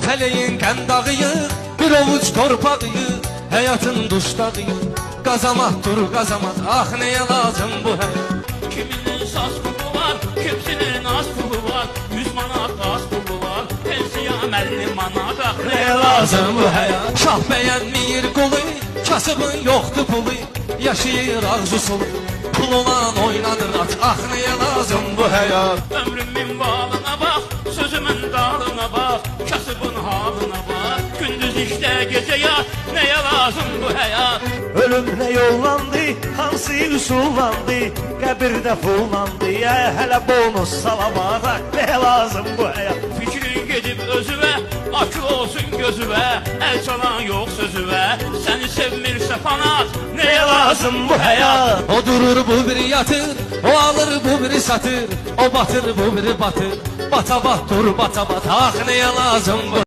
Feleğin qəndağıyıq, bir ovuc torpağıyıq, həyatın duşdağıyıq. Qazamat dur qazamat, ah nəyə lazım bu həyat? Kiminin saz pulu var, kimsinin az pulu var, 100 manat az pulu var, pensiya 50 manat, ah nəyə lazım bu həyat? Şah bəyənməyir qolu, kasıbın yoxdur pulu, yaşayır arzusulu. Pul olan oynadır at, ah nəyə lazım bu həyat? Ömrümün balına bax, sözümün dalına bax, kasıbın halına bax, gündüz işdə gecə yat, nəyə lazım bu həyat? Ölüm nə yollandı, hansı üsullandı, qəbirdə fullandı, hələ bonus salamat, nə lazım bu həyat? Fikrin gedib özüvə, akıl olsun gözüvə, əl çalan yox sözüvə, səni sevmirsə fanat, nəyə lazım bu həyat? O durur bu biri yatır, o alır bu biri satır, o batır bu biri batır, bata bat dur bata bat, ah nəyə lazım bu